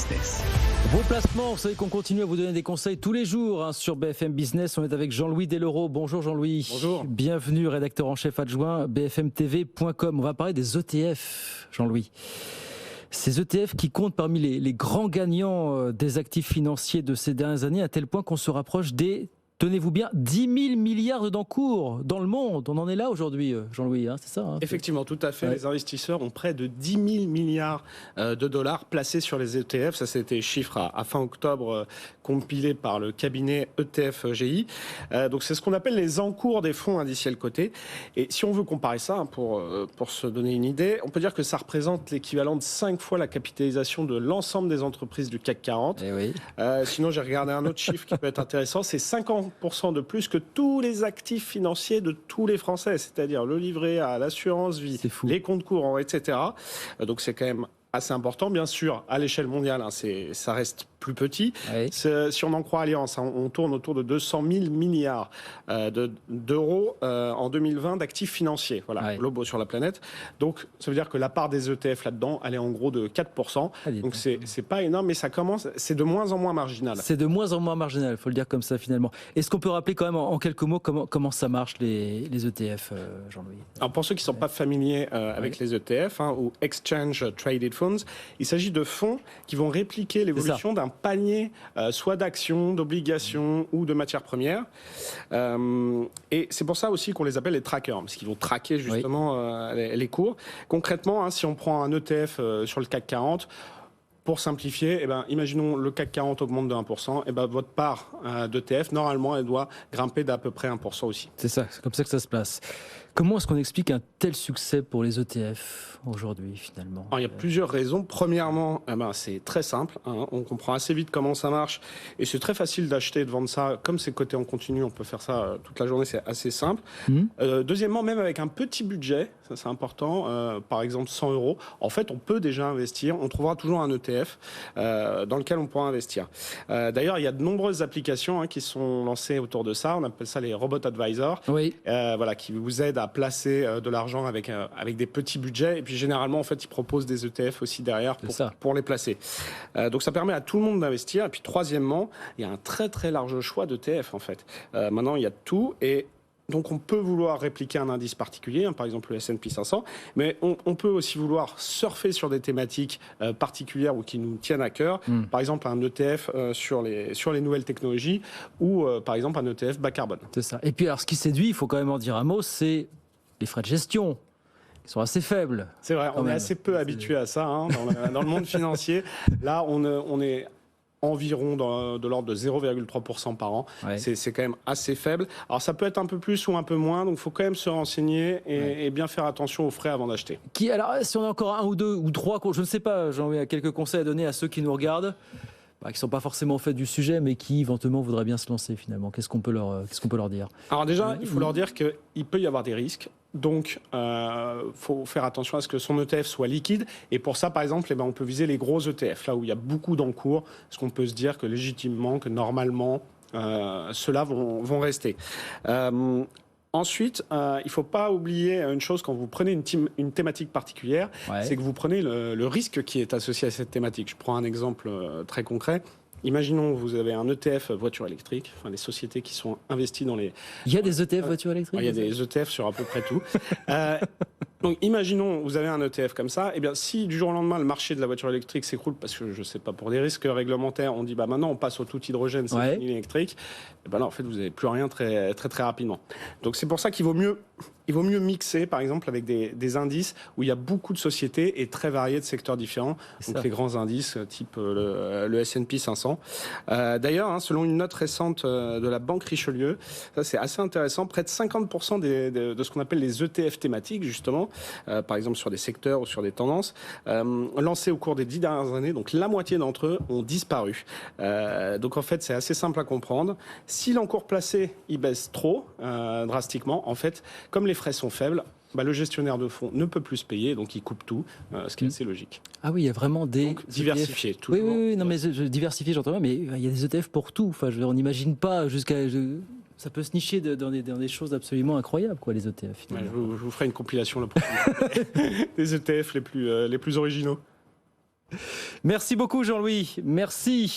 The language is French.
Business. Vos placements, vous savez qu'on continue à vous donner des conseils tous les jours sur BFM Business. On est avec Jean-Louis Deslaureaux. Bonjour Jean-Louis. Bonjour. Bienvenue, rédacteur en chef adjoint bfmtv.com. On va parler des ETF, Jean-Louis. Ces ETF qui comptent parmi les grands gagnants des actifs financiers de ces dernières années, à tel point qu'on se rapproche des, tenez-vous bien, 10 000 milliards d'encours dans le monde. On en est là aujourd'hui, Jean-Louis, c'est ça Effectivement, tout à fait. Ouais. Les investisseurs ont près de 10 000 milliards de dollars placés sur les ETF. Ça, c'était les chiffres à fin octobre compilés par le cabinet ETF-GI. Donc, c'est ce qu'on appelle les encours des fonds indiciels cotés. Et si on veut comparer ça, pour se donner une idée, on peut dire que ça représente l'équivalent de 5 fois la capitalisation de l'ensemble des entreprises du CAC 40. Eh oui. Sinon, j'ai regardé un autre chiffre qui peut être intéressant, c'est 50% de plus que tous les actifs financiers de tous les Français, c'est-à-dire le livret A, l'assurance vie, les comptes courants, etc. Donc c'est quand même assez important, bien sûr, à l'échelle mondiale, ça reste plus petit. Oui. Si on en croit Allianz, on tourne autour de 200 000 milliards d'euros en 2020 d'actifs financiers, voilà, globaux sur la planète. Donc, ça veut dire que la part des ETF là-dedans, elle est en gros de 4%. Donc, c'est pas énorme, mais ça commence, c'est de moins en moins marginal. C'est de moins en moins marginal, il faut le dire comme ça, finalement. Est-ce qu'on peut rappeler quand même en quelques mots comment ça marche, les ETF, Jean-Louis ? Alors, pour ceux qui ne sont pas familiers avec les ETF, ou Exchange Traded Funds, il s'agit de fonds qui vont répliquer l'évolution d'un panier, soit d'actions, d'obligations ou de matières premières. Et c'est pour ça aussi qu'on les appelle les trackers, parce qu'ils vont traquer justement les cours. Concrètement, si on prend un ETF sur le CAC 40, pour simplifier, imaginons le CAC 40 augmente de 1%, votre part d'ETF, normalement, elle doit grimper d'à peu près 1% aussi. C'est ça, c'est comme ça que ça se passe. Comment est-ce qu'on explique un tel succès pour les ETF aujourd'hui, finalement ? Alors, il y a plusieurs raisons. Premièrement, c'est très simple. On comprend assez vite comment ça marche. Et c'est très facile d'acheter et de vendre ça. Comme c'est coté en continu, on peut faire ça toute la journée. C'est assez simple. Deuxièmement, même avec un petit budget, ça c'est important, par exemple 100 €, en fait, on peut déjà investir. On trouvera toujours un ETF dans lequel on pourra investir. D'ailleurs, il y a de nombreuses applications qui sont lancées autour de ça. On appelle ça les Robot Advisors. Oui. Qui vous aident à placer de l'argent avec des petits budgets. Et puis généralement, en fait, ils proposent des ETF aussi derrière pour les placer. Donc ça permet à tout le monde d'investir. Et puis troisièmement, il y a un très très large choix d'ETF en fait. Maintenant, il y a tout et donc on peut vouloir répliquer un indice particulier, par exemple le S&P 500, mais on peut aussi vouloir surfer sur des thématiques particulières ou qui nous tiennent à cœur. Par exemple un ETF sur les nouvelles technologies ou par exemple un ETF bas carbone. C'est ça. Et puis alors ce qui séduit, il faut quand même en dire un mot, c'est les frais de gestion. Ils sont assez faibles. C'est vrai, on est assez peu habitué à ça dans le monde financier. Là, on est environ de l'ordre de 0,3% par an. Ouais. C'est quand même assez faible. Alors ça peut être un peu plus ou un peu moins, donc il faut quand même se renseigner et bien faire attention aux frais avant d'acheter. Alors si on a encore un ou deux ou trois, je ne sais pas, j'ai quelques conseils à donner à ceux qui nous regardent, qui ne sont pas forcément au fait du sujet, mais qui éventuellement voudraient bien se lancer finalement. Qu'est-ce qu'on peut leur dire ? Alors déjà, il faut leur dire qu'il peut y avoir des risques. Donc, faut faire attention à ce que son ETF soit liquide. Et pour ça, par exemple, on peut viser les gros ETF, là où il y a beaucoup d'encours. Parce qu'on peut se dire que légitimement, que normalement, ceux-là vont rester. Ensuite, il ne faut pas oublier une chose quand vous prenez une thématique particulière, c'est que vous prenez le risque qui est associé à cette thématique. Je prends un exemple très concret. Imaginons que vous avez un ETF voiture électrique, les sociétés qui sont investies dans les... Il y a des ETF voiture électrique ? Il y a des ETF sur à peu près tout. Donc, imaginons, vous avez un ETF comme ça, et bien, si du jour au lendemain, le marché de la voiture électrique s'écroule, parce que, je ne sais pas, pour des risques réglementaires, on dit, maintenant, on passe au tout hydrogène, c'est fini l'électrique, et là, en fait, vous n'avez plus rien très, très, très rapidement. Donc, c'est pour ça qu'il vaut mieux mixer, par exemple, avec des indices où il y a beaucoup de sociétés et très variés de secteurs différents. Donc, les grands indices, type le S&P 500. D'ailleurs, selon une note récente de la Banque Richelieu, ça, c'est assez intéressant, près de 50% de ce qu'on appelle les ETF thématiques, justement, par exemple sur des secteurs ou sur des tendances, lancés au cours des 10 dernières années, donc la moitié d'entre eux ont disparu. Donc en fait, c'est assez simple à comprendre. Si l'encours placé, il baisse trop, drastiquement, en fait, comme les frais sont faibles, le gestionnaire de fonds ne peut plus se payer, donc il coupe tout, ce qui est assez logique. Ah oui, il y a vraiment des... Donc, diversifier, ETF. Oui, non, mais diversifier, j'entends bien, mais il y a des ETF pour tout. Enfin, on n'imagine pas jusqu'à... Ça peut se nicher dans des choses absolument incroyables, les ETF. Ouais, je vous ferai une compilation le prochain des ETF les plus originaux. Merci beaucoup Jean-Louis, merci.